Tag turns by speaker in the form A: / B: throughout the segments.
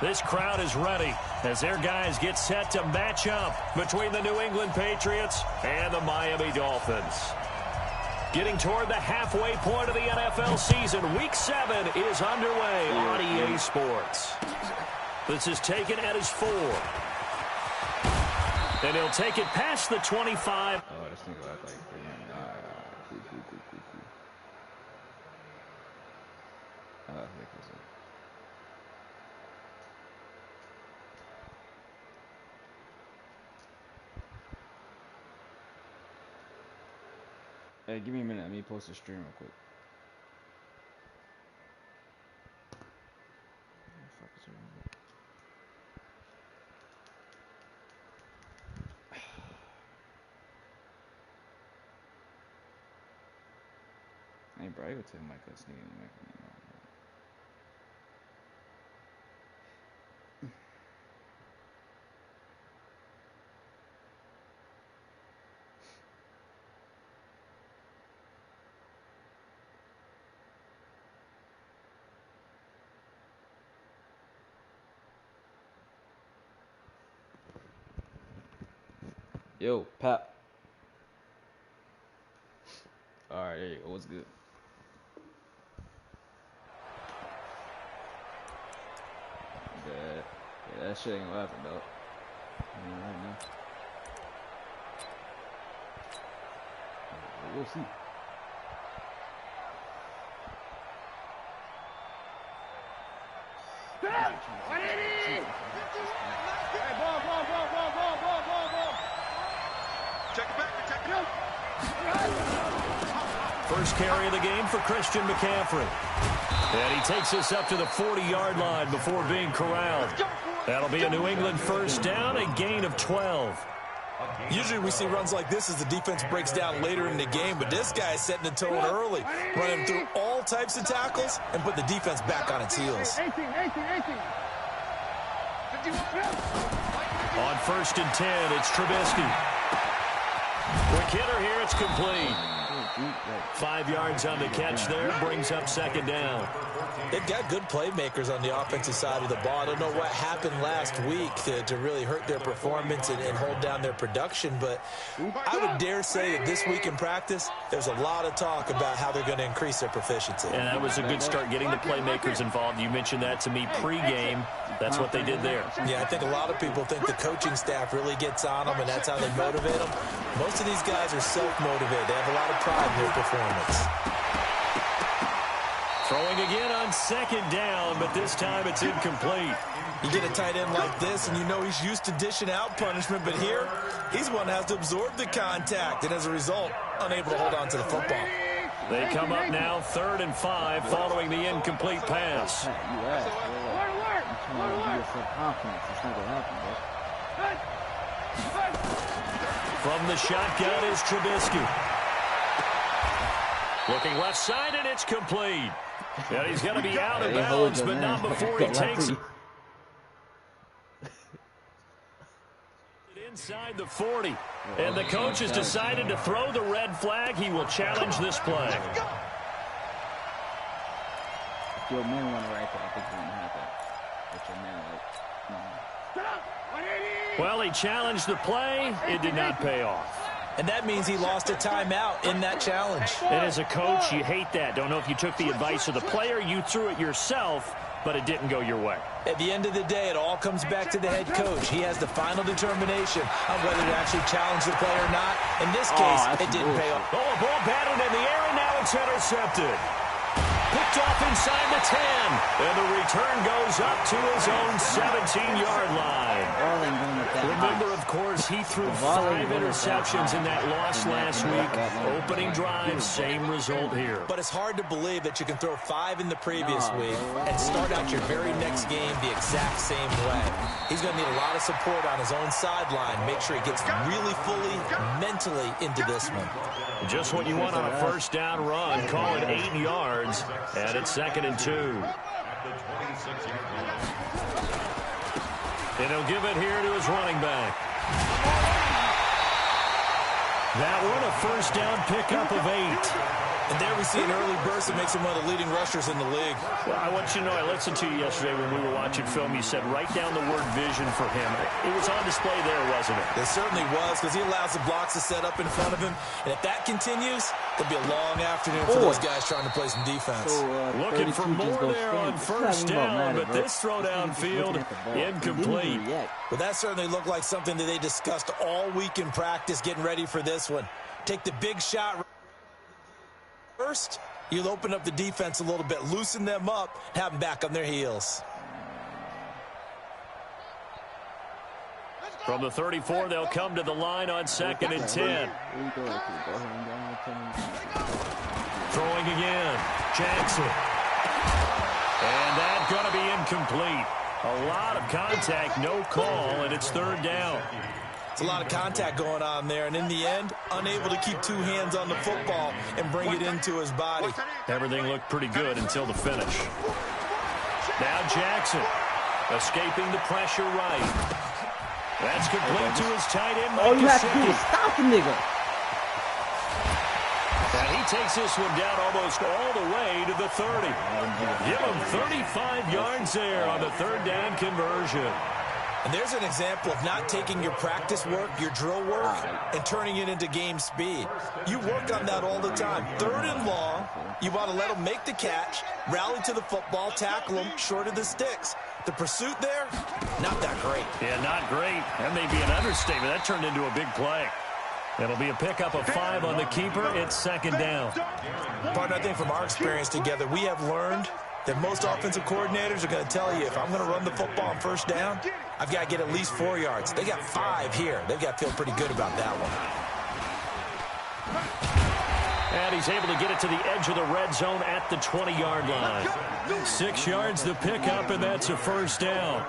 A: This crowd is ready as their guys get set to match up between the New England Patriots and the Miami Dolphins. Getting toward the halfway point of the NFL season, Week 7 is underway on EA Sports. This is taken at his 4. And he'll take it past the 25.
B: Oh, this thing got like 300. Cool. Hey, give me a minute. Let me post a stream real quick. Hey, bro, I go tell my cousin nigga. Yo, Pap. Alright, there you go. What's good? Yeah, that shit ain't gonna happen, dog. Right now. We'll see.
A: First carry of the game for Christian McCaffrey. And he takes us up to the 40-yard line before being corralled. That'll be a New England first down, a gain of 12.
C: Usually we see runs like this as the defense breaks down later in the game, but this guy is setting the tone early, running through all types of tackles and put the defense back on its heels.
A: On 1st and 10, it's Trubisky. Quick hitter here, it's complete. 5 yards on the catch there, brings up second down.
C: They've got good playmakers on the offensive side of the ball. I don't know what happened last week to really hurt their performance and hold down their production, but I would dare say that this week in practice, there's a lot of talk about how they're going to increase their proficiency.
A: And that was a good start, getting the playmakers involved. You mentioned that to me pregame. That's what they did there.
C: Yeah, I think a lot of people think the coaching staff really gets on them, and that's how they motivate them. Most of these guys are self-motivated. They have a lot of pride in their performance.
A: Throwing again on second down, but this time it's incomplete.
C: You get a tight end like this, and you know he's used to dishing out punishment, but here, he's one that has to absorb the contact, and as a result, unable to hold on to the football.
A: They come up now 3rd and 5 following the incomplete pass. From the shotgun is Trubisky. Looking left side, and it's complete. And he's going to be out of bounds, but not before he takes it. Inside the 40. And the coach has decided to throw the red flag. He will challenge this play.
B: Your man went right there. I think he's going to have that. But your man,
A: Well, he challenged the play. It did not pay off.
C: And that means he lost a timeout in that challenge.
A: And as a coach, you hate that. Don't know if you took the advice of the player. You threw it yourself, but it didn't go your way.
C: At the end of the day, it all comes back to the head coach. He has the final determination on whether to actually challenge the play or not. In this case, it didn't pay off.
A: Oh, a ball batted in the air, and now it's intercepted. Picked off inside the 10. And the return goes up to his own 17-yard line. Remember, of course, he threw 5 interceptions in that loss last week. Opening drive, same result here.
C: But it's hard to believe that you can throw 5 in the previous week and start out your very next game the exact same way. He's going to need a lot of support on his own sideline. Make sure he gets really fully, mentally into this one.
A: Just what you want on a first down run. Call it 8 yards, and it's 2nd and 2. And he'll give it here to his running back. That one, a first down pickup of 8.
C: And there we see an early burst that makes him one of the leading rushers in the league.
A: Well, I want you to know, I listened to you yesterday when we were watching film. You said write down the word vision for him. It was on display there, wasn't it?
C: It certainly was, because he allows the blocks to set up in front of him. And if that continues, it'll be a long afternoon for those guys trying to play some defense.
A: So, looking for more there on first down, but this throw downfield incomplete.
C: Well, that certainly looked like something that they discussed all week in practice, getting ready for this one. Take the big shot first, you'll open up the defense a little bit, loosen them up, have them back on their heels.
A: From the 34, they'll come to the line on 2nd and 10. Throwing again, Jackson. And that's going to be incomplete. A lot of contact, no call, and it's 3rd down.
C: It's a lot of contact going on there, and in the end, unable to keep 2 hands on the football and bring it into his body.
A: Everything looked pretty good until the finish. Now Jackson, escaping the pressure right. That's complete to his tight end.
B: All you have to do is stop the nigga.
A: And he takes this one down almost all the way to the 30. Give him 35 yards there on the 3rd down conversion.
C: And there's an example of not taking your practice work, your drill work, and turning it into game speed. You work on that all the time. 3rd and long, you want to let them make the catch, rally to the football, tackle them short of the sticks. The pursuit there, not that great.
A: Yeah, not great. That may be an understatement. That turned into a big play. It'll be a pickup of 5 on the keeper. It's 2nd down.
C: Partner, I think from our experience together, we have learned that most offensive coordinators are going to tell you, if I'm going to run the football on 1st down, I've got to get at least 4 yards. They got 5 here. They've got to feel pretty good about that one.
A: And he's able to get it to the edge of the red zone at the 20-yard line. 6 yards the pickup, and that's a 1st down.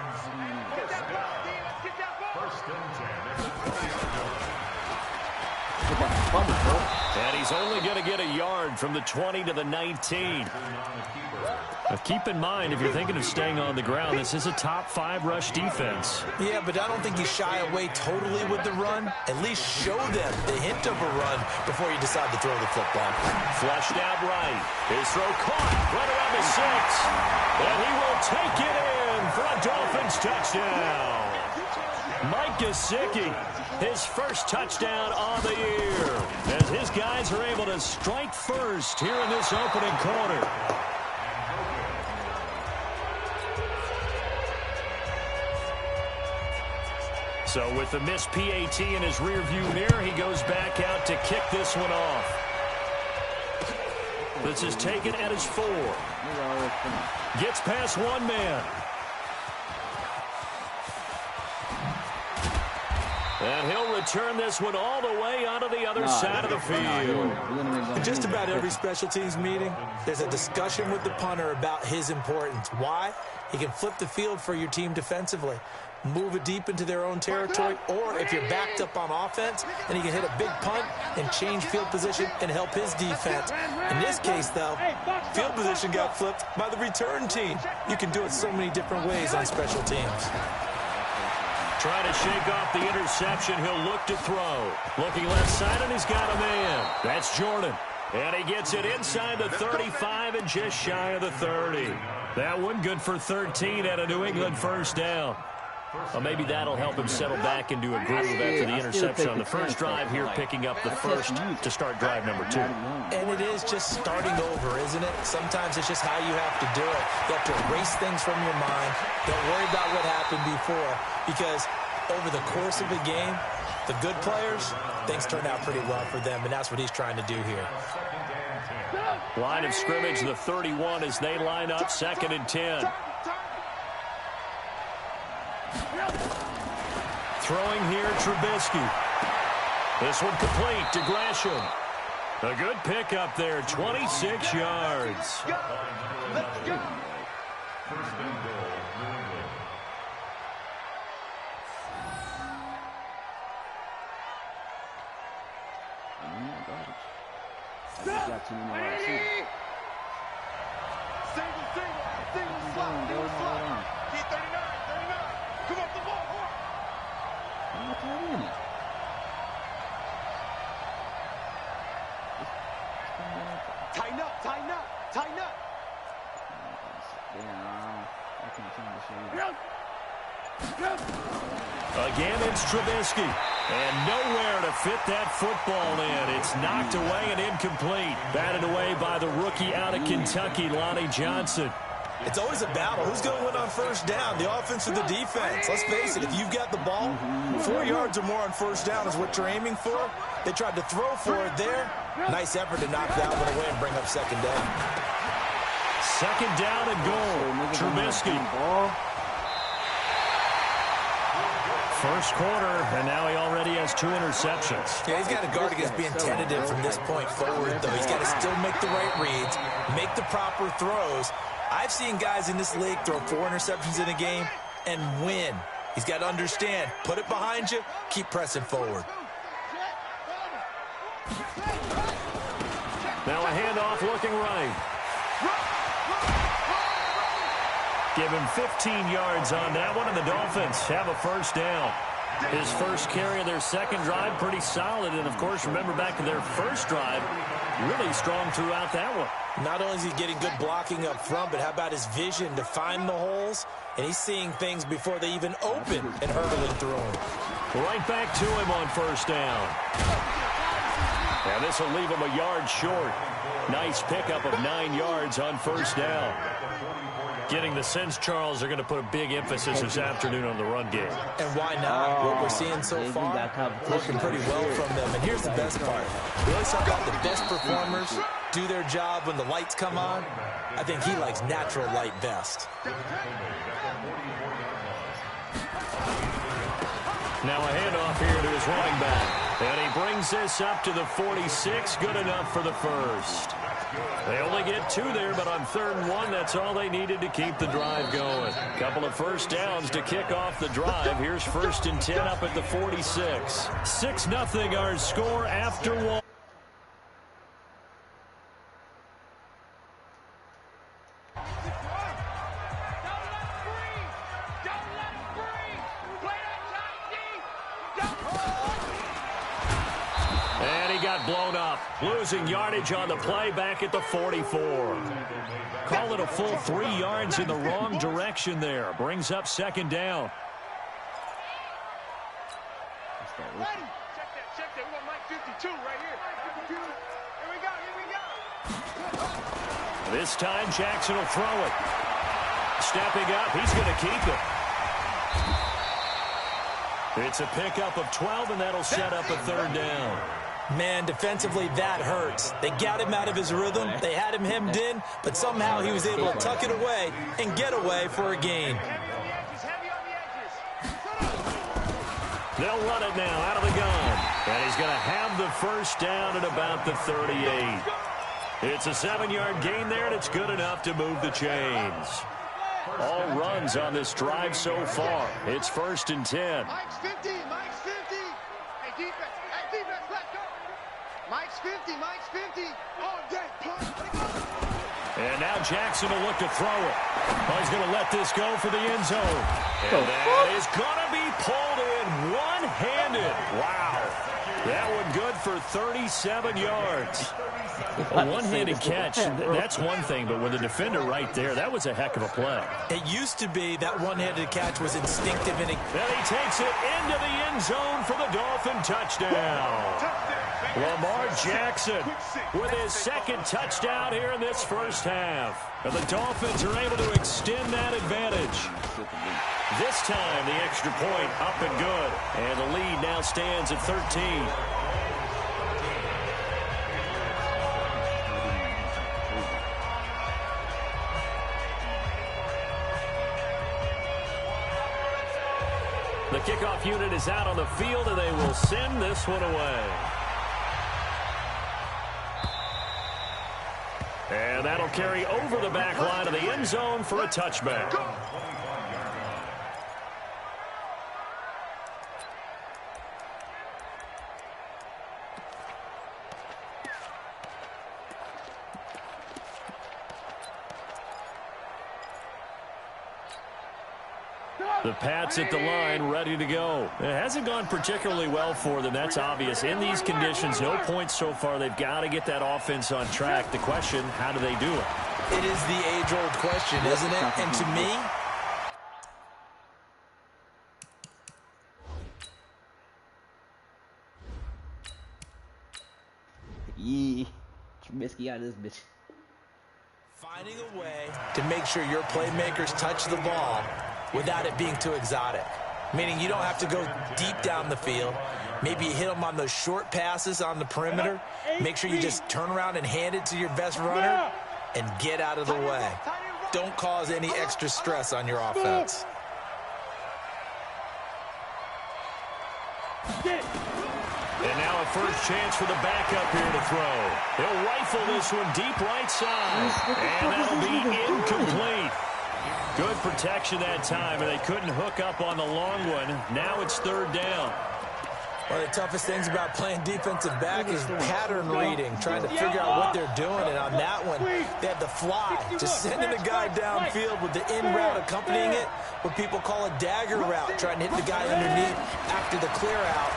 A: And he's only going to get a yard from the 20 to the 19. Now keep in mind, if you're thinking of staying on the ground, this is a top 5 rush defense.
C: Yeah, but I don't think you shy away totally with the run. At least show them the hint of a run before you decide to throw the football.
A: Flushed out right. His throw caught right around the 6. And he will take it in for a Dolphins touchdown. Mike Gesicki, his first touchdown on the year, as his guys are able to strike first here in this opening quarter. So with the missed PAT in his rearview mirror, he goes back out to kick this one off. This is taken at his 4. Gets past 1 man. And he'll return this one all the way onto the other side of the field.
C: In just about every special teams meeting, there's a discussion with the punter about his importance. Why? He can flip the field for your team defensively, move it deep into their own territory, or if you're backed up on offense, then he can hit a big punt and change field position and help his defense. In this case, though, field position got flipped by the return team. You can do it so many different ways on special teams.
A: Trying to shake off the interception. He'll look to throw. Looking left side, and he's got a man. That's Jordan. And he gets it inside the 35 and just shy of the 30. That one good for 13 at a New England 1st down. Well, maybe that'll help him settle back into a groove after the interception on the first drive here, picking up the first to start drive number 2.
C: And it is just starting over, isn't it? Sometimes it's just how you have to do it. You have to erase things from your mind. Don't worry about what happened before, because over the course of a game, the good players, things turn out pretty well for them, and that's what he's trying to do here.
A: Line of scrimmage, the 31 as they line up, 2nd and 10. Throwing here, Trubisky. This one complete to Gresham. A good pickup there, 26 yards. Again, it's Trubisky. And nowhere to fit that football in. It's knocked away and incomplete. Batted away by the rookie out of Kentucky, Lonnie Johnson.
C: It's always a battle. Who's going to win on first down, the offense or the defense? Let's face it, if you've got the ball, 4 yards or more on first down is what you're aiming for. They tried to throw for it there. Nice effort to knock that one away and bring up second down.
A: Second down and goal. Trubisky. First quarter, and now he already has 2 interceptions.
C: Yeah, he's got to guard against being tentative from this point forward, though. He's got to still make the right reads, make the proper throws. I've seen guys in this league throw 4 interceptions in a game and win. He's got to understand, put it behind you, keep pressing forward.
A: Now a handoff looking right. Give him 15 yards on that one, and the Dolphins have a first down. His first carry of their second drive, pretty solid. And, of course, remember back to their first drive, really strong throughout that one.
C: Not only is he getting good blocking up front, but how about his vision to find the holes? And he's seeing things before they even open and hurdling through them.
A: Right back to him on first down. And this will leave him a yard short. Nice pickup of 9 yards on first down. Getting the sense, Charles, they're going to put a big emphasis this afternoon on the run game.
C: And why not? What we're seeing so far, working pretty well from them. And here's the best part. We always talk about the best performers do their job when the lights come on. I think he likes natural light best.
A: Now a handoff here to his running back. And he brings this up to the 46. Good enough for the first. They only get 2 there, but on 3rd and 1, that's all they needed to keep the drive going. Couple of first downs to kick off the drive. Here's 1st and 10 up at the 46. 6-0 our score after 1. Blown up, losing yardage on the play back at the 44. Call it a full 3 yards in the wrong direction there. Brings up 2nd down.
D: Ready? Check that. We got Mike 52 right here. Here we go.
A: This time Jackson will throw it. Stepping up, he's going to keep it. It's a pickup of 12, and that'll set up a 3rd down.
C: Man, defensively, that hurts. They got him out of his rhythm. They had him hemmed in, but somehow he was able to tuck it away and get away for a gain.
A: They'll run it now out of the gun. And he's going to have the first down at about the 38. It's a 7-yard gain there, and it's good enough to move the chains. All runs on this drive so far. It's 1st and 10.
D: Mike's 50. Mike's 50. Hey, defense. Hey, defense, let's go. Mike's 50. Mike's 50. Oh, dang.
A: And now Jackson will look to throw it. Oh, he's going to let this go for the end zone. And that is going to be pulled in one-handed. Wow. That one good for 37 yards. A one-handed catch, that's one thing, but with the defender right there, that was a heck of a play.
C: It used to be that one-handed catch was instinctive. And
A: he takes it into the end zone for the Dolphin touchdown. Lamar Jackson with his 2nd touchdown here in this first half. And the Dolphins are able to extend that advantage. This time, the extra point up and good. And the lead now stands at 13. The kickoff unit is out on the field, and they will send this one away. And that'll carry over the back line of the end zone for a touchback. The Pats at the line, ready to go. It hasn't gone particularly well for them. That's obvious. In these conditions, no points so far. They've got to get that offense on track. The question, how do they do it?
C: It is the age-old question, isn't it? And to me,
B: Yeah. Trubisky out of this bitch.
C: Finding a way to make sure your playmakers touch the ball without it being too exotic. Meaning you don't have to go deep down the field. Maybe you hit them on those short passes on the perimeter. Make sure you just turn around and hand it to your best runner and get out of the way. Don't cause any extra stress on your offense.
A: And now a first chance for the backup here to throw. He'll rifle this one deep right side. And that'll be incomplete. Good protection that time, and they couldn't hook up on the long one. Now it's third down.
C: One of the toughest things about playing defensive back is pattern reading, trying to figure out what they're doing. And on that one, they had the fly, just sending the guy downfield with the in route accompanying it, what people call a dagger route, trying to hit the guy underneath after the clear out.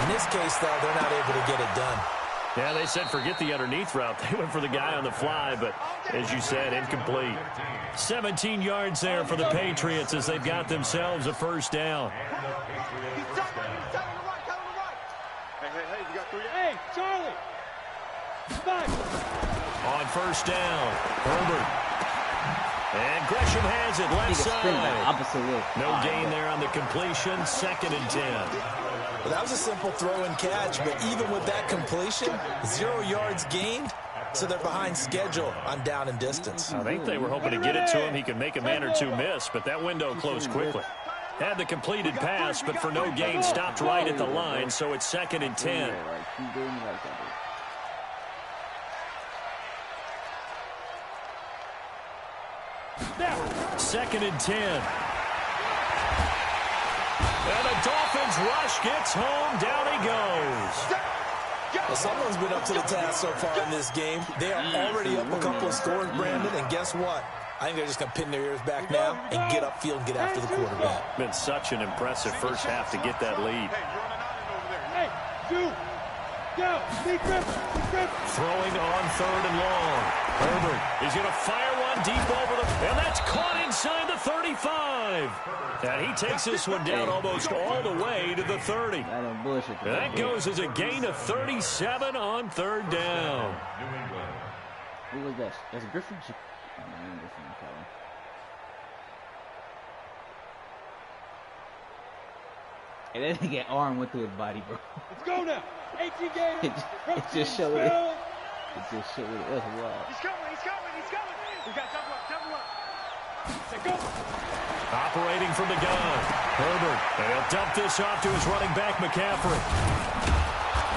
C: In this case, though, they're not able to get it done.
A: Yeah, they said forget the underneath route. They went for the guy on the fly, but as you said, incomplete. 17 yards there for the Patriots as they've got themselves a first down.
D: Hey, Charlie!
A: On first down, Herbert. And Gresham has it left side.
B: Opposite way.
A: No gain there on the completion. 2nd and 10.
C: Well, that was a simple throw and catch, but even with that completion, 0 yards gained, so they're behind schedule on down and distance.
A: I think they were hoping to get it to him. He could make a man or two miss, but that window closed quickly. Had the completed pass, but for no gain, stopped right at the line, so it's 2nd and 10. 2nd and 10. And the Dolphins rush gets home. Down he goes.
C: Well, someone's been up to the task so far in this game. They are already up a couple of scores, Brandon, and guess what? I think they're just going to pin their ears back now and get upfield and get after the quarterback.
A: Been such an impressive first half to get that lead.
D: Hey, you! Go!
A: Throwing on 3rd and long. Herbert is going to fire one deep over the... And that's caught inside the 35. And he takes this one down almost all the way to the 30. And that goes as a gain of 37 on 3rd down.
B: Who was that? That's Griffin. And then he get arm went through his body, bro.
D: Let's go now. 18 games.
B: It just showed it. It just showed it. That's wild.
D: He's coming. We got double up. Say go.
A: Operating from the gun. Herbert. And he'll dump this off to his running back, McCaffrey.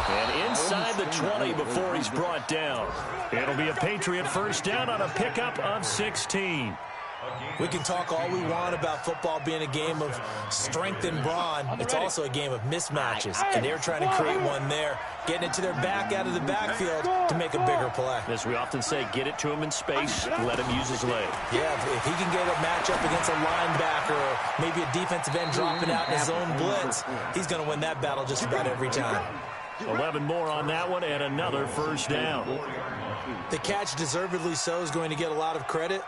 A: And inside the 20 before he's brought down. It'll be a Patriot first down on a pickup of 16.
C: We can talk all we want about football being a game of strength and brawn. It's also a game of mismatches, and they're trying to create one there, getting it to their back out of the backfield to make a bigger play.
A: As we often say, get it to him in space, let him use his leg.
C: Yeah, if he can get a matchup against a linebacker or maybe a defensive end dropping out in his own blitz, he's going to win that battle just about every time.
A: 11 more on that one and another first down.
C: The catch, deservedly so, is going to get a lot of credit,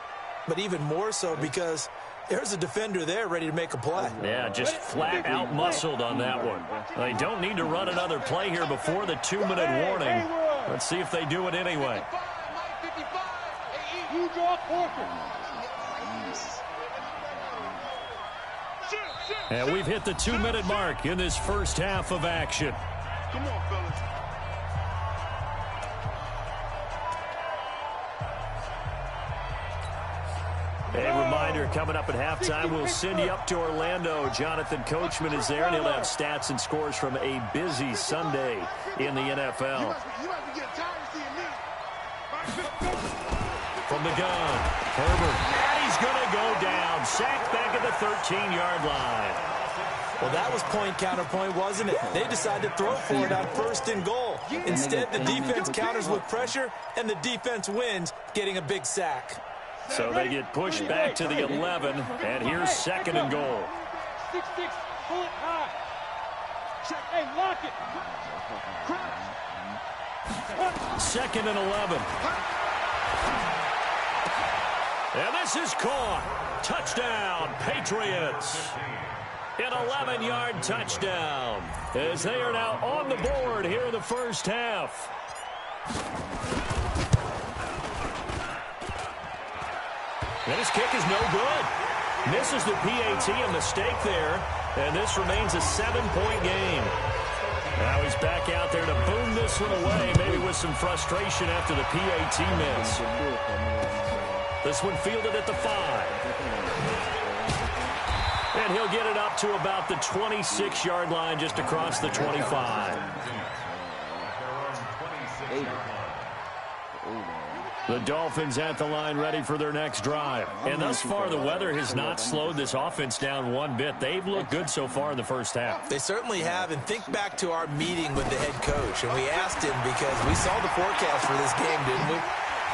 C: but even more so because there's a defender there ready to make a play.
A: Yeah, just flat out muscled on that one. They don't need to run another play here before the 2-minute warning. Let's see if they do it anyway. And we've hit the 2-minute mark in this first half of action.
D: Come on, fellas.
A: A reminder, coming up at halftime, we'll send you up to Orlando. Jonathan Coachman is there, and he'll have stats and scores from a busy Sunday in the NFL. From the gun, Herbert. And he's going to go down. Sacked back at the 13-yard line.
C: Well, that was point counterpoint, wasn't it? They decided to throw for it on 1st and goal. Instead, the defense counters with pressure, and the defense wins, getting a big sack.
A: So they get pushed back to the 11, and here's 2nd and goal.
D: 6-6, pull it high. Hey, lock it.
A: 2nd and 11. And this is caught. Touchdown, Patriots. An 11-yard touchdown as they are now on the board here in the first half. And his kick is no good. Misses the PAT, a mistake there. And this remains a 7-point game. Now he's back out there to boom this one away, maybe with some frustration after the PAT miss. This one fielded at the 5. And he'll get it up to about the 26-yard line, just across the 25. The Dolphins at the line, ready for their next drive. And thus far, the weather has not slowed this offense down one bit. They've looked good so far in the first half.
C: They certainly have. And think back to our meeting with the head coach. And we asked him, because we saw the forecast for this game, didn't we?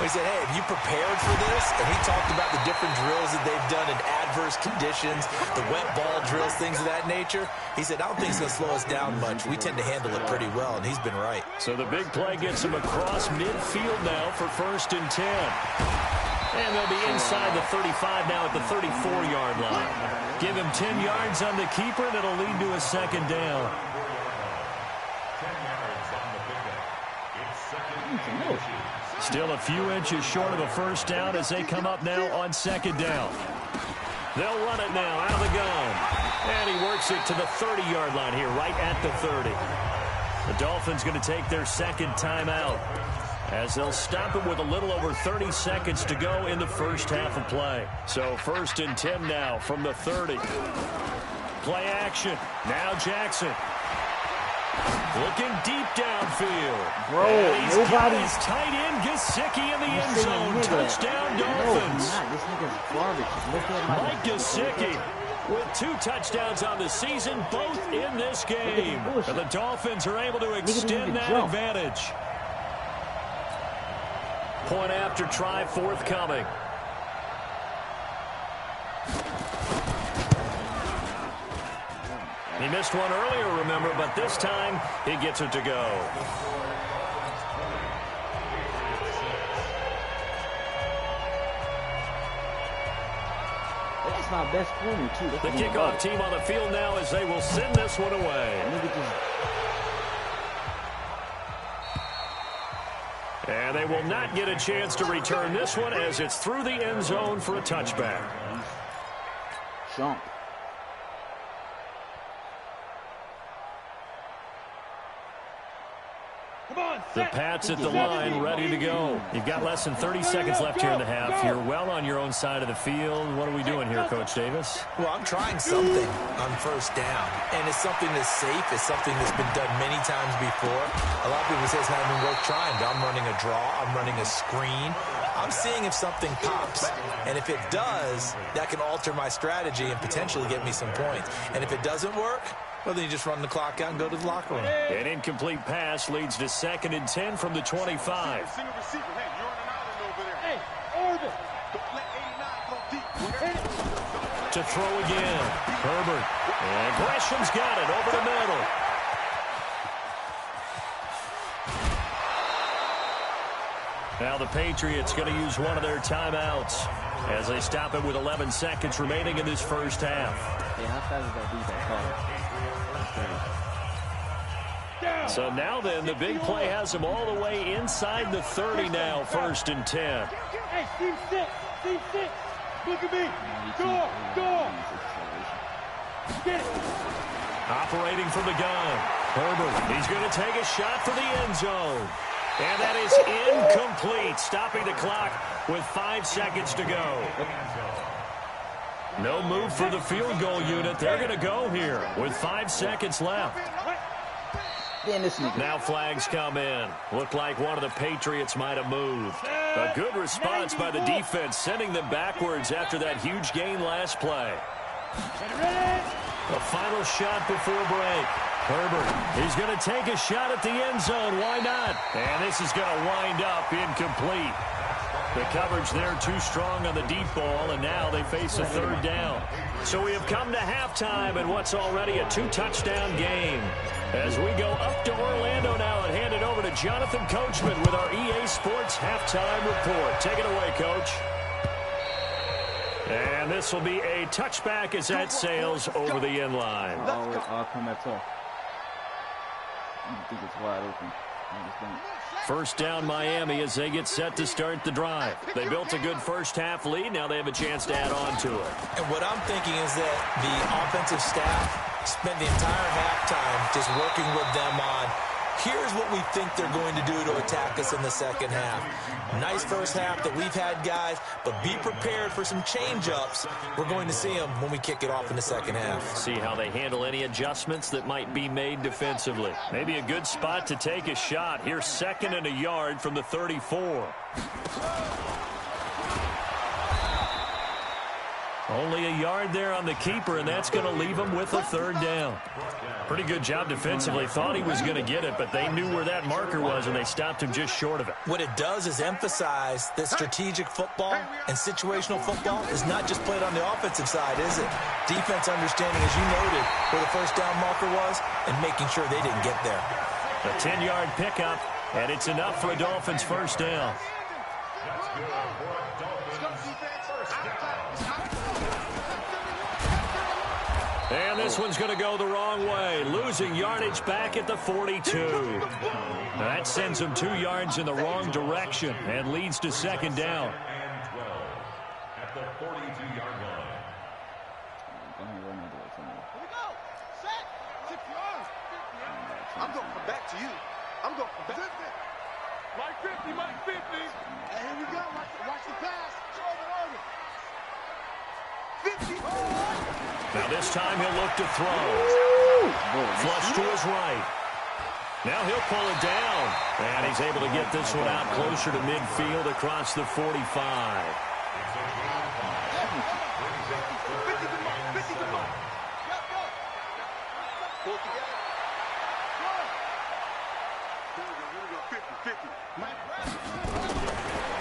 C: We said, hey, have you prepared for this? And he talked about the different drills that they've done in adverse conditions, the wet ball drills, things of that nature. He said, I don't think it's going to slow us down much. We tend to handle it pretty well, and he's been right.
A: So the big play gets him across midfield now for 1st and 10. And they'll be inside the 35 now at the 34-yard line. Give him 10 yards on the keeper, and it'll lead to a 2nd down. Still a few inches short of a 1st down as they come up now on 2nd down. They'll run it now out of the gun. And he works it to the 30-yard line here, right at the 30. The Dolphins going to take their 2nd timeout as they'll stop it with a little over 30 seconds to go in the first half of play. So 1st and 10 now from the 30. Play action. Now Jackson. Looking deep downfield.
B: Bro,
A: and he's
B: nobody.
A: got his tight end Gesicki in the end zone. Touchdown Dolphins.
B: No, this nigga's garbage. Look at my
A: Mike Gesicki with 2 touchdowns on the season, both in this game. And the Dolphins are able to extend that advantage. Point after try forthcoming. He missed one earlier, remember, but this time he gets it to go.
B: That's my best corner, too.
A: The kickoff team on the field now as they will send this one away. And they will not get a chance to return this one as it's through the end zone for a touchback.
B: Jump.
A: The Pats at the line, ready to go. You've got less than 30 seconds left here in the half. You're well on your own side of the field. What are we doing here, Coach Davis?
C: Well, I'm trying something on 1st down, and it's something that's safe. It's something that's been done many times before. A lot of people say it's not even worth trying, but I'm running a draw. I'm running a screen. I'm seeing if something pops, and if it does, that can alter my strategy and potentially get me some points. And if it doesn't work, well, then you just run the clock out and go to the locker room.
A: An incomplete pass leads to 2nd and 10 from the 25. To throw again. Herbert. And Gresham's got it over the middle. Now the Patriots going to use one of their timeouts as they stop it with 11 seconds remaining in this first half.
B: Hey, how fast is that defense called?
A: So now then, the big play has them all the way inside the 30 now, 1st and 10.
D: Hey, Steve 6, Steve 6. Look at me. Go. Get it.
A: Operating from the gun. Herbert, he's going to take a shot for the end zone. And that is incomplete, stopping the clock with 5 seconds to go. No move for the field goal unit. They're going to go here with 5 seconds left. Now flags come in. Looked like one of the Patriots might have moved. A good response by the defense, sending them backwards after that huge gain last play. The final shot before break. Herbert, he's going to take a shot at the end zone. Why not? And this is going to wind up incomplete. The coverage there too strong on the deep ball, and now they face a 3rd down. So we have come to halftime in what's already a 2-touchdown game. As we go up to Orlando now and hand it over to Jonathan Coachman with our EA Sports halftime report. Take it away, Coach. And this will be a touchback as that sails over the end line.
B: I'll come at all. I think it's wide open.
A: First down Miami as they get set to start the drive. They built a good first-half lead. Now they have a chance to add on to it.
C: And what I'm thinking is that the offensive staff spent the entire halftime just working with them on, here's what we think they're going to do to attack us in the second half. Nice first half that we've had, guys, but be prepared for some change-ups. We're going to see them when we kick it off in the second half.
A: See how they handle any adjustments that might be made defensively. Maybe a good spot to take a shot. Here's 2nd and a yard from the 34. Only a yard there on the keeper, and that's going to leave him with a 3rd down. Pretty good job defensively. Thought he was going to get it, but they knew where that marker was, and they stopped him just short of it.
C: What it does is emphasize that strategic football and situational football is not just played on the offensive side, is it? Defense understanding, as you noted, where the first down marker was and making sure they didn't get there.
A: A 10-yard pickup, and it's enough for a Dolphins first down. And this one's going to go the wrong way, losing yardage back at the 42. That sends them 2 yards in the wrong direction and leads to 2nd down.
E: At the 42-yard line.
D: I'm going to come back to you. I'm going to come back. Mike 50, Mike 50. And here we go. Watch the pass. Show the order. 50.
A: Now this time he'll look to throw. Flush to his right. Now he'll pull it down. And he's able to get this one out closer to midfield across the 45.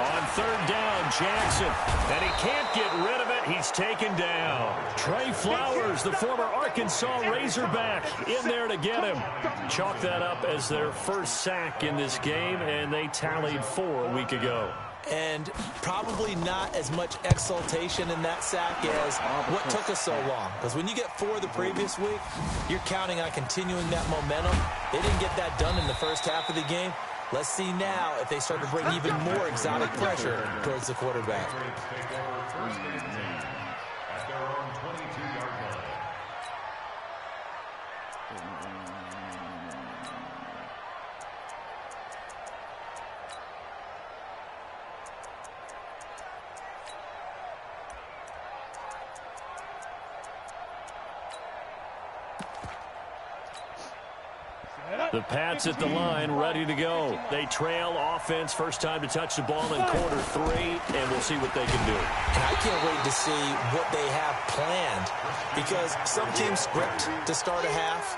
A: On 3rd down, Jackson, and he can't get rid of it. He's taken down. Trey Flowers, the former Arkansas Razorback, in there to get him. Chalk that up as their first sack in this game, and they tallied 4 a week ago.
C: And probably not as much exultation in that sack as what took us so long. Because when you get 4 the previous week, you're counting on continuing that momentum. They didn't get that done in the first half of the game. Let's see now if they start to bring even more exotic pressure towards the quarterback.
E: At their own 22-yard line.
A: The Pats at the line, ready to go. They trail offense, first time to touch the ball in quarter 3, and we'll see what they can do.
C: And I can't wait to see what they have planned, because some teams script to start a half.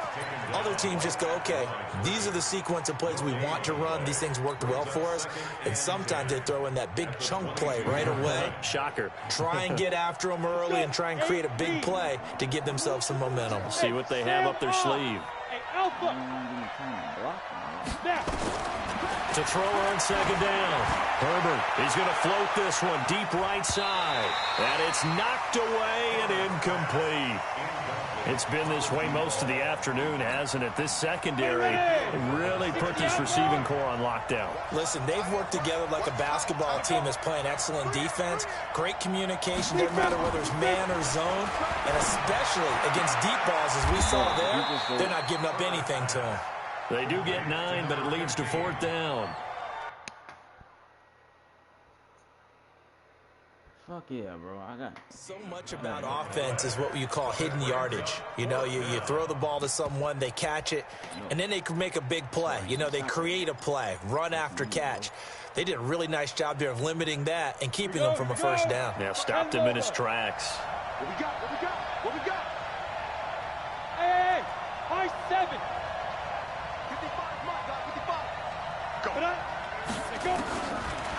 C: Other teams just go, okay, these are the sequence of plays we want to run. These things worked well for us. And sometimes they throw in that big chunk play right away.
A: Shocker.
C: Try and get after them early and try and create a big play to give themselves some momentum.
A: See what they have up their sleeve. To throw on 2nd down. Herbert, he's going to float this one deep right side. And it's knocked away and incomplete. It's been this way most of the afternoon, hasn't it? This secondary really put this receiving core on lockdown.
C: Listen, they've worked together like a basketball team that's playing excellent defense. Great communication, doesn't matter whether it's man or zone. And especially against deep balls, as we saw there, they're not giving up anything to them.
A: They do get 9, but it leads to 4th down.
B: Fuck yeah, bro. I got
C: so much about offense is what you call hidden yardage. You know, you throw the ball to someone, they catch it, and then they can make a big play. You know, they create a play, run after catch. They did a really nice job there of limiting that and keeping them from a first down.
A: Yeah, stopped him in his tracks.
D: What we got? What we got? What we got? Hey, high 7. 55, Mike, 55. Go.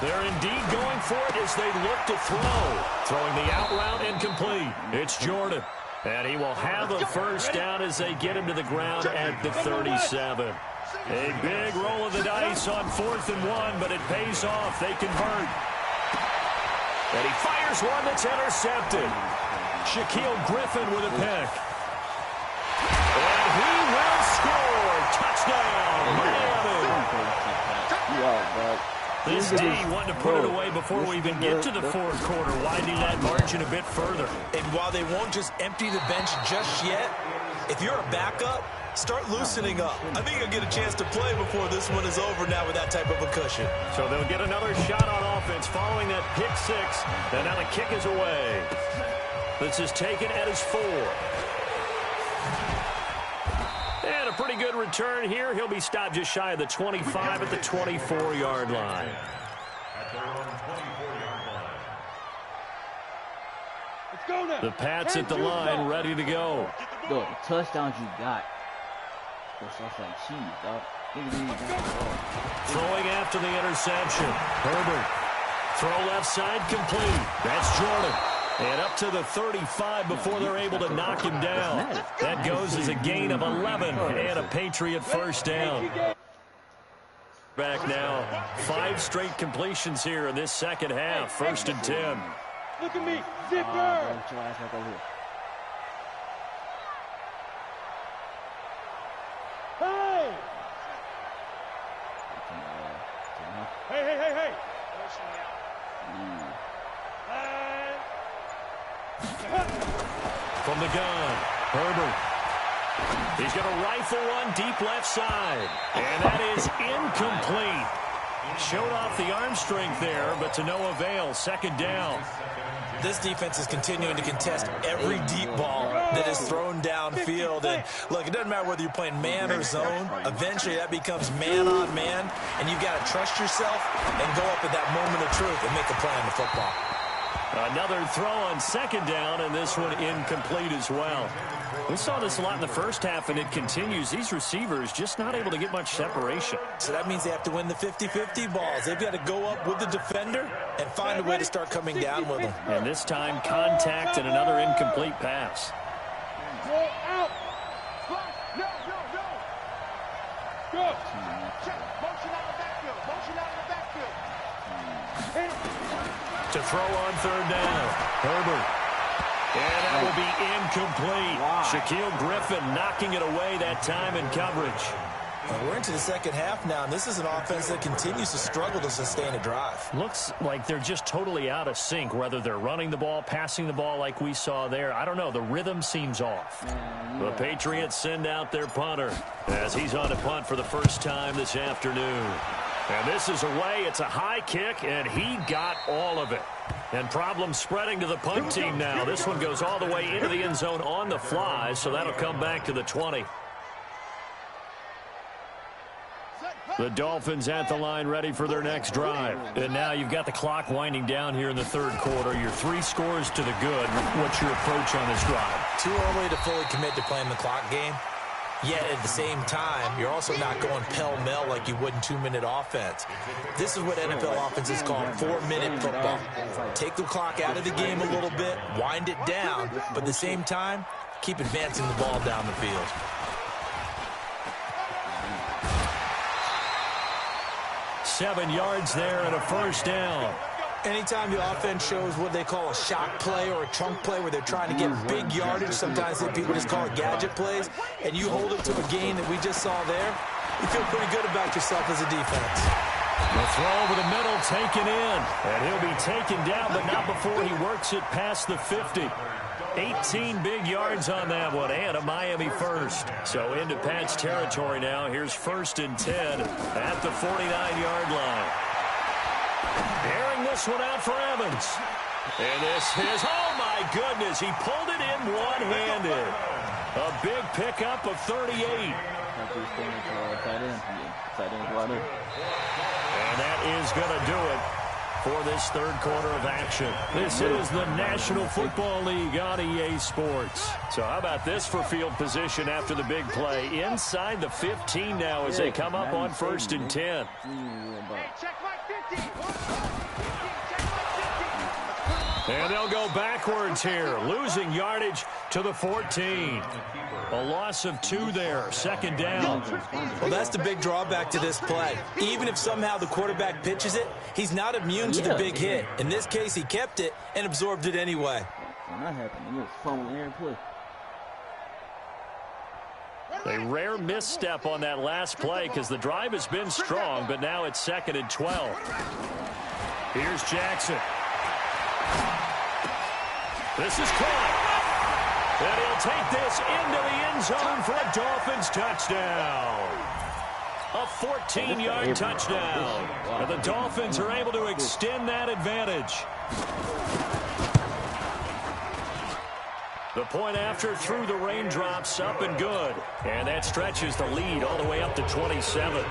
A: They're indeed going for it as they look to throw. Throwing the out route incomplete. It's Jordan. And he will have a first down as they get him to the ground at the 37. A big roll of the dice on 4th and 1, but it pays off. They convert. And he fires one that's intercepted. Shaquille Griffin with a pick. And he will score. Touchdown, Miami. Defense D wanting to put it away before we even get to the fourth quarter, widening that margin a bit further.
C: And while they won't just empty the bench just yet, if you're a backup, start loosening up. I think you'll get a chance to play before this one is over now with that type of a cushion.
A: So they'll get another shot on offense following that pick six. And now the kick is away. This is taken at his 4. And a pretty good return here. He'll be stopped just shy of the 25 at the 24-yard line.
E: At their own 24-yard line.
D: Let's go now.
A: The Pats at the line, ready to go.
B: Yo, the touchdowns you got. That's like cheese, dog.
A: Throwing after the interception. Herbert. Throw left side complete. That's Jordan. And up to the 35 before they're able to knock him down. That goes as a gain of 11 and a Patriot first down. Back now. 5 straight completions here in this second half. 1st and 10.
D: Look at me. Zipper. Hey. Hey.
A: From the gun, Herbert. He's going to rifle one deep left side. And that is incomplete. Showed off the arm strength there, but to no avail. 2nd down.
C: This defense is continuing to contest every deep ball that is thrown downfield. And look, it doesn't matter whether you're playing man or zone. Eventually that becomes man on man, and you've got to trust yourself and go up at that moment of truth and make a play on the football.
A: Another throw on 2nd down, and this one incomplete as well. We saw this a lot in the first half, and it continues. These receivers just not able to get much separation.
C: So that means they have to win the 50-50 balls. They've got to go up with the defender and find a way to start coming down with them.
A: And this time, contact and another incomplete pass.
D: Roll out. No. Go. Check. Motion out of the backfield. Hit it.
A: To throw on 3rd down. Herbert. And that will be incomplete. Shaquille Griffin knocking it away that time in coverage.
C: Well, we're into the second half now, and this is an offense that continues to struggle to sustain a drive.
A: Looks like they're just totally out of sync, whether they're running the ball, passing the ball like we saw there. I don't know. The rhythm seems off. The Patriots send out their punter as he's on to punt for the first time this afternoon. And this is away. It's a high kick, and he got all of it. And problems spreading to the punt team now. This one goes all the way into the end zone on the fly, so that'll come back to the 20. The Dolphins at the line ready for their next drive. And now you've got the clock winding down here in the 3rd quarter. Your 3 scores to the good. What's your approach on this drive?
C: Too early to fully commit to playing the clock game. Yet at the same time, you're also not going pell-mell like you would in 2-minute offense. This is what NFL offenses call 4-minute football. Take the clock out of the game a little bit, wind it down, but at the same time, keep advancing the ball down the field.
A: Seven yards there and a first down.
C: Anytime the offense shows what they call a shock play or a chunk play where they're trying to get big yardage, sometimes people just call it gadget plays, and you hold it to a gain that we just saw there, you feel pretty good about yourself as a defense.
A: The throw over the middle taken in, and he'll be taken down, but not before he works it past the 50. 18 big yards on that one, and a Miami first. So into Pats territory now. Here's 1st and 10 at the 49-yard line. Airing this one out for Evans. And this is, oh my goodness, he pulled it in one-handed. A big pickup of 38. And that is going to do it for this 3rd quarter of action. This is the National Football League on EA Sports. So how about this for field position after the big play? Inside the 15 now as they come up on 1st and 10.
D: Check my 50.
A: And they'll go backwards here, losing yardage to the 14. A loss of 2 there, 2nd down.
C: Well, that's the big drawback to this play. Even if somehow the quarterback pitches it, he's not immune to the big hit. In this case, he kept it and absorbed it anyway.
A: They A rare misstep on that last play because the drive has been strong, but now it's 2nd and 12. Here's Jackson. This is caught. And he'll take this into the end zone for a Dolphins touchdown. A 14-yard touchdown. And the Dolphins are able to extend that advantage. The point after through the raindrops, up and good. And that stretches the lead all the way up to 27.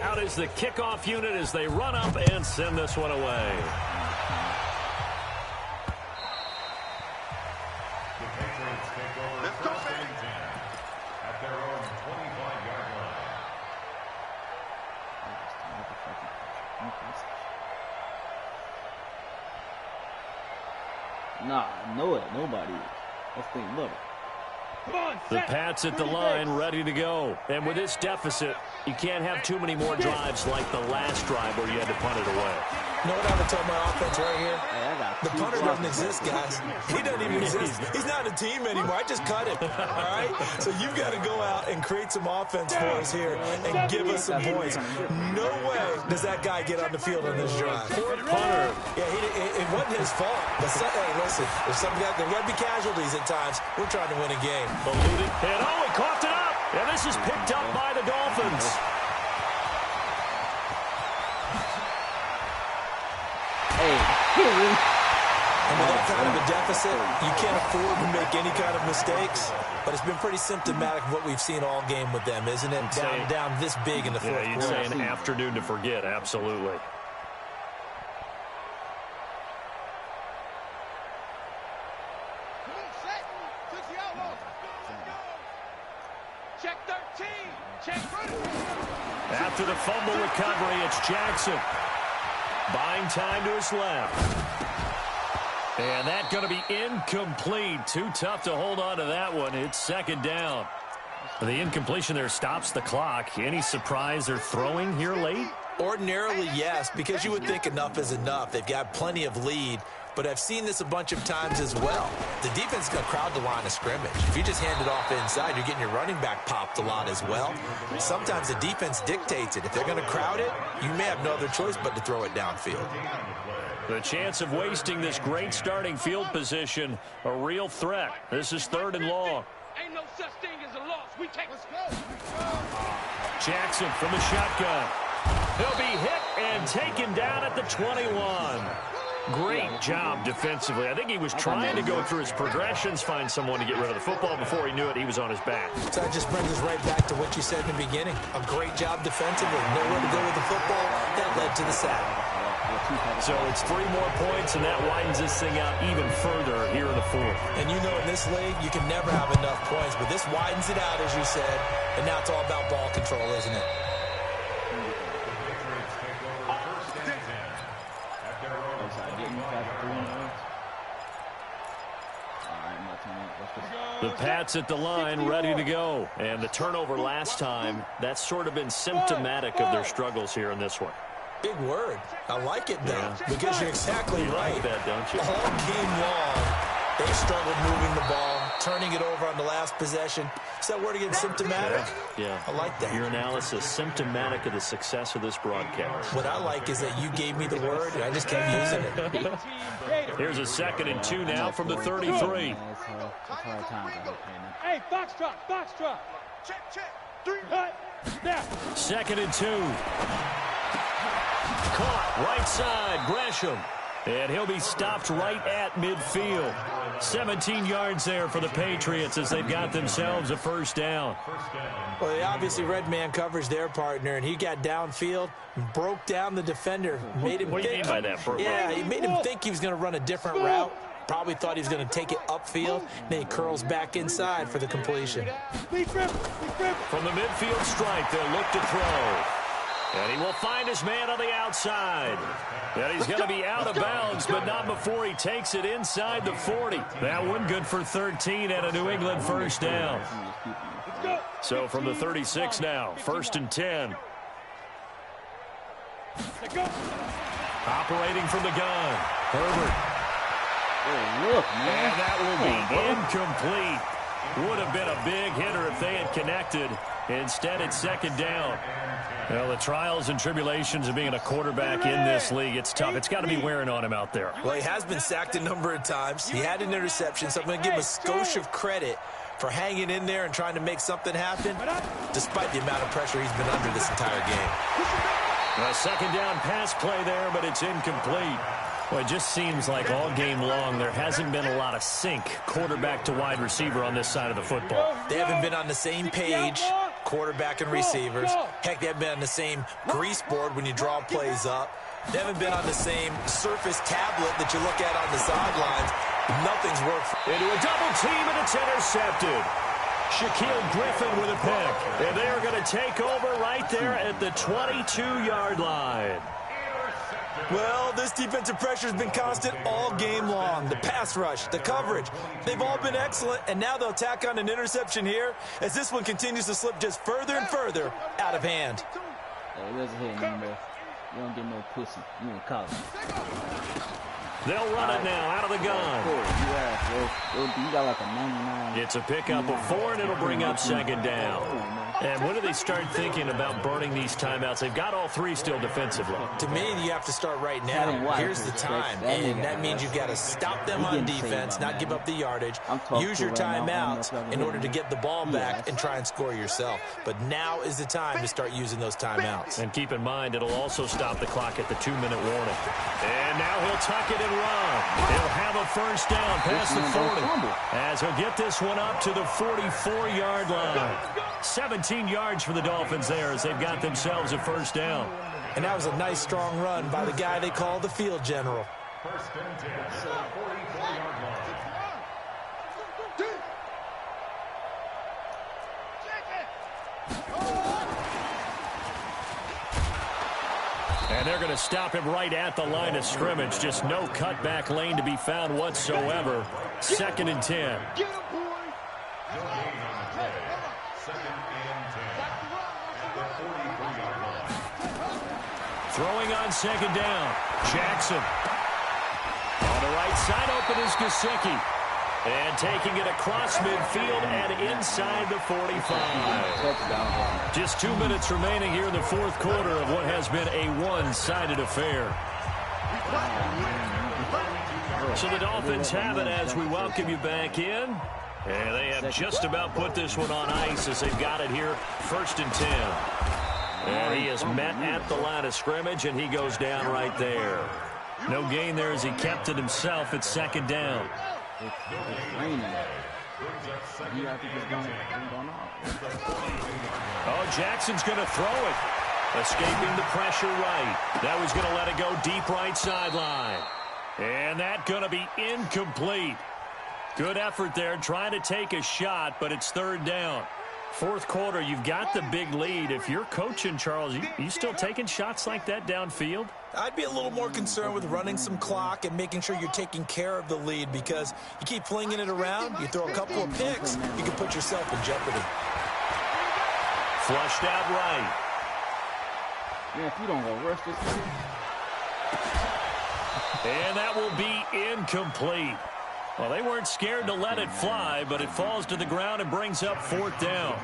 A: Out is the kickoff unit as they run up and send this one away.
E: Let's go, man. At their own 25-yard line.
B: Nah, I know it. Nobody. That's the thing. Look.
A: The Pats at the line, ready to go. And with this deficit, you can't have too many more drives like the last drive where you had to punt it away.
C: You know what I would tell my offense right here? The punter doesn't exist, guys. He doesn't even exist. He's not a team anymore. I just cut him, all right? So you've got to go out and create some offense for us here and give us some points. No way does that guy get on the field on this drive.
A: Fourth punter.
C: Yeah, it wasn't his fault. But hey, listen, there's got to be casualties at times. We're trying to win a game.
A: Eluded. And he coughed it up. And this is picked up by the Dolphins.
C: And with that kind of a deficit, you can't afford to make any kind of mistakes. But it's been pretty symptomatic of what we've seen all game with them, isn't it? Down this big in the fourth quarter.
A: You'd say an afternoon to forget, absolutely.
D: Check 13. Check.
A: After the fumble recovery, it's Jackson. Buying time to his left. And that's going to be incomplete. Too tough to hold on to that one. It's 2nd down. The incompletion there stops the clock. Any surprise they're throwing here late?
C: Ordinarily, yes, because you would think enough is enough. They've got plenty of lead. But I've seen this a bunch of times as well. The defense is going to crowd the line of scrimmage. If you just hand it off inside, you're getting your running back popped a lot as well. Sometimes the defense dictates it. If they're going to crowd it, you may have no other choice but to throw it downfield.
A: The chance of wasting this great starting field position, a real threat. This is 3rd and long.
D: Ain't no such thing as a loss. We take. Let's go.
A: Jackson from the shotgun. He'll be hit and taken down at the 21. Great job defensively. I think he was trying to go through his progressions, find someone to get rid of the football. Before he knew it, he was on his back.
C: So that just brings us right back to what you said in the beginning. A great job defensively. Nowhere to go with the football. That led to the sack.
A: So it's 3 more points, and that widens this thing out even further here in the 4th.
C: And you know in this league, you can never have enough points. But this widens it out, as you said. And now it's all about ball control, isn't it?
A: The Pats at the line, ready to go. And the turnover last time, that's sort of been symptomatic of their struggles here in this one.
C: Big word. I like it, though, because you're exactly right.
A: Like that, don't you?
C: All game long, they struggled moving the ball, turning it over on the last possession. Is that word again, symptomatic?
A: Yeah.
C: I like that.
A: Your analysis, symptomatic of the success of this broadcast.
C: What I like is that you gave me the word, and I just kept using it.
A: Here's a 2nd and 2 now from the 33.
D: Hey, Foxtrot. Check. 3. Now.
A: 2nd and 2. Caught right side, Gresham. And he'll be stopped right at midfield. 17 yards there for the Patriots as they've got themselves a 1st down.
C: Well, they obviously red man coverage their partner, and he got downfield, broke down the defender, made him
A: what do you mean by that, Bert?
C: Yeah, he made him think he was going to run a different route. Probably thought he was going to take it upfield. Then he curls back inside for the completion.
A: From the midfield stripe, they'll look to throw. And he will find his man on the outside. And he's going to be out of bounds, but not before he takes it inside the 40. That one good for 13 and a New England 1st down. So from the 36 now, 1st and 10. Operating from the gun. Herbert.
B: Oh, look, man.
A: And that will be incomplete. Would have been a big hitter if they had connected. Instead, it's second down. Well, the trials and tribulations of being a quarterback in this league, it's tough. It's got to be wearing on him out there.
C: Well, he has been sacked a number of times. He had an interception, so I'm going to give him a skosh of credit for hanging in there and trying to make something happen, despite the amount of pressure he's been under this entire game.
A: A second down pass play there, but it's incomplete. Well, it just seems like all game long there hasn't been a lot of sync quarterback to wide receiver on this side of the football.
C: They haven't been on the same page, quarterback and receivers. Heck, they haven't been on the same grease board when you draw plays up. They haven't been on the same surface tablet that you look at on the sidelines. Nothing's worked.
A: Into a double team, and it's intercepted. Shaquille Griffin with a pick. And they are going to take over right there at the 22-yard line.
C: Well, this defensive pressure has been constant all game long. The pass rush, the coverage, they've all been excellent, and now they'll tack on an interception here as this one continues to slip just further and further out of hand.
B: Hey, there's a hit, man. You don't get no pussy. You in college.
A: They'll run it now out of the gun.
B: You got like a 99.
A: It's a pickup of 4, and it'll bring up second down. And when do they start thinking about burning these timeouts? They've got all 3 still defensively.
C: To me, you have to start right now. Here's the time, and that means you've got to stop them on defense, not give up the yardage, use your timeouts in order to get the ball back and try and score yourself. But now is the time to start using those timeouts.
A: And keep in mind, it'll also stop the clock at the 2-minute warning. And now he'll tuck it and run. He'll have a first down past the 40 as he'll get this one up to the 44-yard line. 17 yards for the Dolphins there as they've got themselves a first down.
C: And that was a nice, strong run by the guy they call the field general.
E: First and 10, 44-yard line.
A: And they're going to stop him right at the line of scrimmage. Just no cutback lane to be found whatsoever. Second and 10. Throwing on second down. Jackson. On the right side, open is Gesicki. And taking it across midfield and inside the 45. Just 2 minutes remaining here in the fourth quarter of what has been a one-sided affair. So the Dolphins have it as we welcome you back in. And they have just about put this one on ice as they've got it here, first and 10. And he is met at the line of scrimmage, and he goes down right there. No gain there as he kept it himself at second down. Oh, Jackson's going to throw it. Escaping the pressure right. That was going to let it go deep right sideline. And that's going to be incomplete. Good effort there trying to take a shot, but it's third down. Fourth quarter, you've got the big lead. If you're coaching, Charles, you still taking shots like that downfield?
C: I'd be a little more concerned with running some clock and making sure you're taking care of the lead, because you keep flinging it around, you throw a couple of picks, you can put yourself in jeopardy.
A: Flushed out right.
B: Yeah, if you don't go rush this thing.
A: And that will be incomplete. Well, they weren't scared to let it fly, but it falls to the ground and brings up fourth down.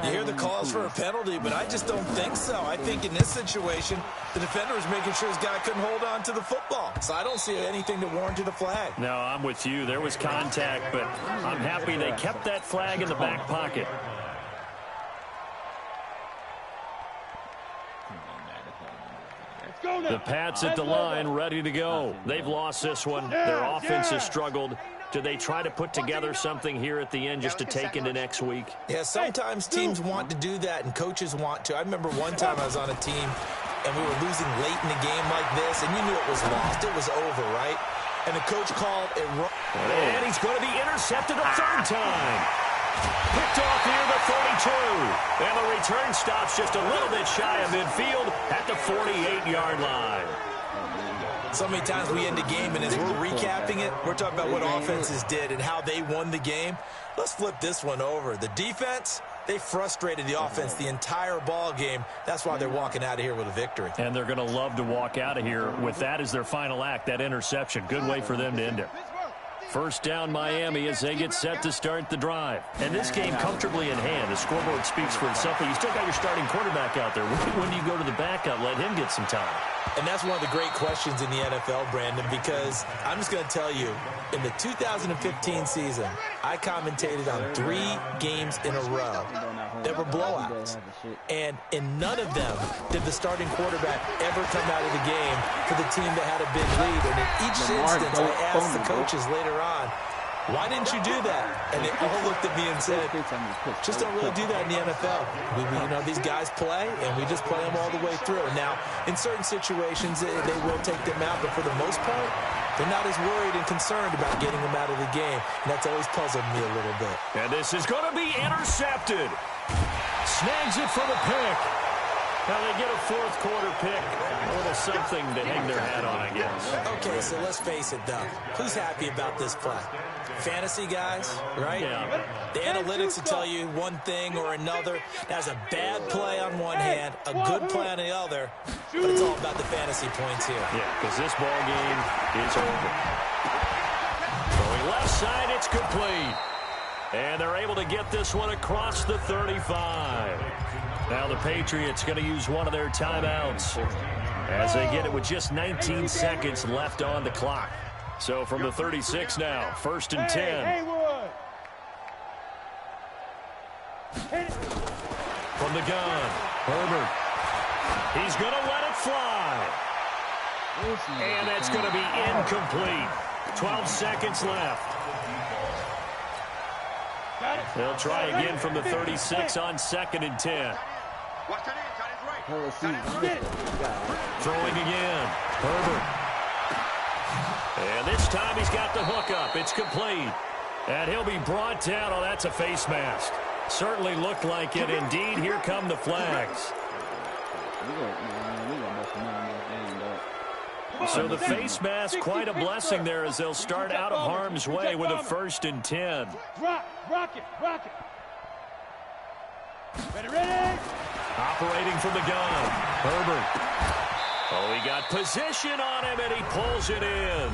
C: You hear the calls for a penalty, but I just don't think so. I think in this situation, the defender was making sure his guy couldn't hold on to the football. So I don't see anything to warrant a flag.
A: No, I'm with you. There was contact, but I'm happy they kept that flag in the back pocket. The Pats at the line, ready to go. They've lost this one. Their offense has struggled. Do they try to put together something here at the end just to take into next week?
C: Yeah, sometimes teams want to do that and coaches want to. I remember one time I was on a team and we were losing late in the game like this, and you knew it was lost. It was over, right? And the coach called a run.
A: And he's going to be intercepted a third time. Picked off near the 32. And the return stops just a little bit shy of midfield at the 48-yard line.
C: So many times we end the game, and as we're recapping it, we're talking about what offenses did and how they won the game. Let's flip this one over. The defense, They frustrated the offense the entire ball game. That's why they're walking out of here with a victory.
A: And they're going to love to walk out of here with that as their final act, that interception. Good way for them to end it. First down, Miami, as they get set to start the drive. And this game comfortably in hand. The scoreboard speaks for itself, but you still got your starting quarterback out there. When do you go to the backup? Let him get some time.
C: And that's one of the great questions in the NFL, Brandon, because I'm just going to tell you, in the 2015 season, I commentated on 3 games in a row that were blowouts. And in none of them did the starting quarterback ever come out of the game for the team that had a big lead. And in each instance, I asked the coaches later on, why didn't you do that? And they all looked at me and said, just don't really do that in the NFL. You know, these guys play, and we just play them all the way through. Now, in certain situations, they will take them out, but for the most part, they're not as worried and concerned about getting them out of the game. And that's always puzzled me a little bit.
A: And this is going to be intercepted. Snags it for the pick. Now they get a fourth quarter pick. A little something to hang their hat on, I guess.
C: Okay, so let's face it, Doug. Who's happy about this play? Fantasy guys, right?
A: Yeah.
C: The analytics will tell you one thing or another. That's a bad play on one hand, a good play on the other, but it's all about the fantasy points here.
A: Yeah, because this ball game is over. Going left side, it's complete. And they're able to get this one across the 35. Now the Patriots going to use one of their timeouts as they get it with just 19 seconds left on the clock. So from the 36 now, 1st and 10. From the gun, Herbert. He's going to let it fly. And that's going to be incomplete. 12 seconds left. They'll try again from the 36 on 2nd and 10. Throwing again. Herbert. And this time he's got the hook up. It's complete. And he'll be brought down. Oh, that's a face mask. Certainly looked like it. Indeed, here come the flags. So the face mask, quite a blessing there as they'll start out of harm's way with a 1st and 10.
D: Rock it. Ready.
A: Operating from the gun. Herbert. Oh, he got position on him, and he pulls it in.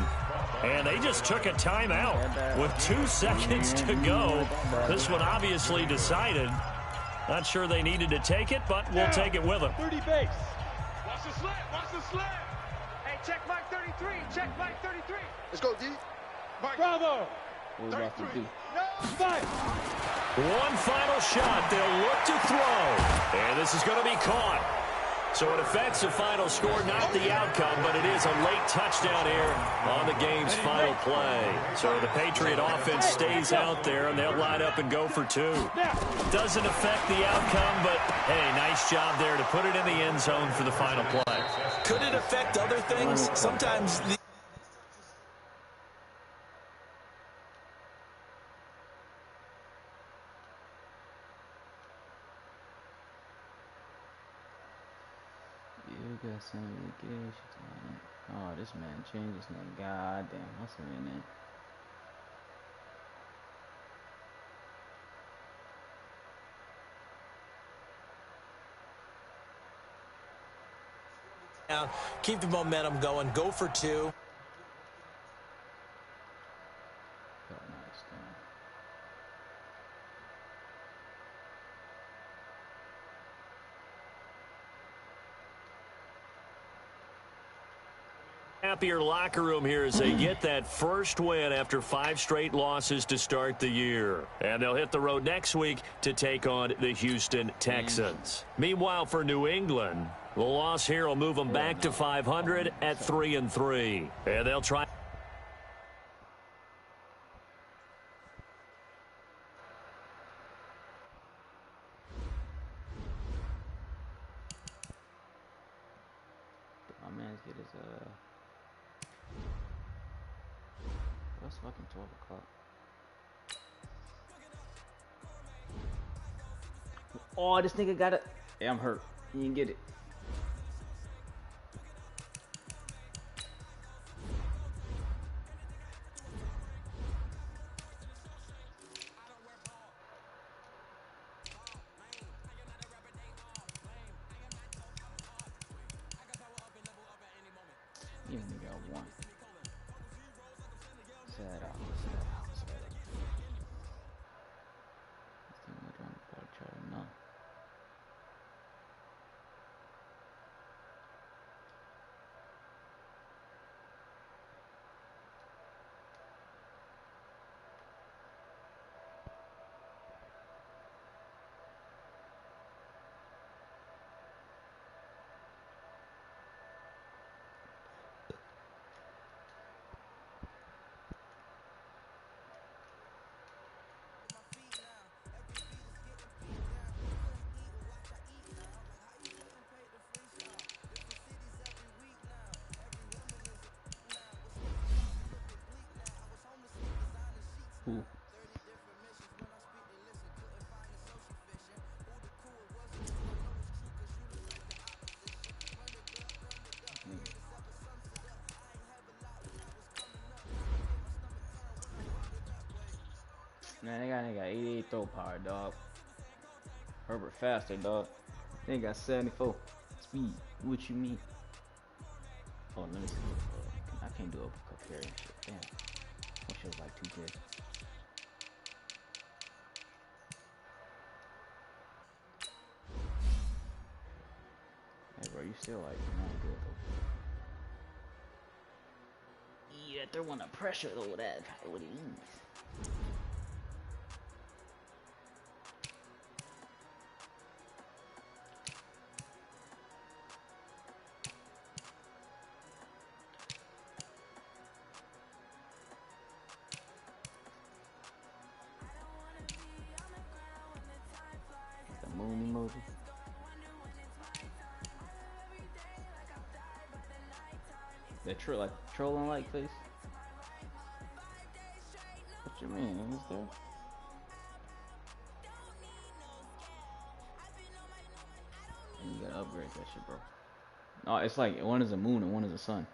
A: And they just took a timeout with 2 seconds to go. This one obviously decided. Not sure they needed to take it, but we'll take it with them.
D: 30 base. Watch the slam. Hey, check Mike 33. Check Mike 33.
F: Let's go, D.
D: Mike. Bravo.
F: 33.
D: No, fight.
A: One final shot. They'll look to throw. And this is going to be caught. So it affects the final score, not the outcome, but it is a late touchdown here on the game's final play. So the Patriot offense stays out there, and they'll line up and go for 2. Doesn't affect the outcome, but, hey, nice job there to put it in the end zone for the final play.
C: Could it affect other things? Sometimes the
B: got some litigation on it. Oh, this man changed his name. God damn, what's his name?
C: keep the momentum going. Go for 2.
A: Happier locker room here as they get that first win after 5 straight losses to start the year. And they'll hit the road next week to take on the Houston Texans. Meanwhile, for New England, the loss here will move them back to 500 at 3-3. And they'll try.
B: My man's get his What's fucking 12 o'clock? Oh, this nigga got it. Yeah, I'm hurt. He didn't get it. He only got one. Sad out. This thing would run about try to know. Ooh. Man, they got 88 throw power, dog. Herbert faster, dog. They got 74 speed. What you mean? Oh, let me see. I can't do a compare and shit. Damn. Wish it was like 2K. Hey, bro, you still like not good though. Yeah, they're under pressure though. That what it is. The moon emoji. That like trolling like face. What you mean? Who's there? And you gotta upgrade that shit, bro. No, it's like one is a moon and one is a sun.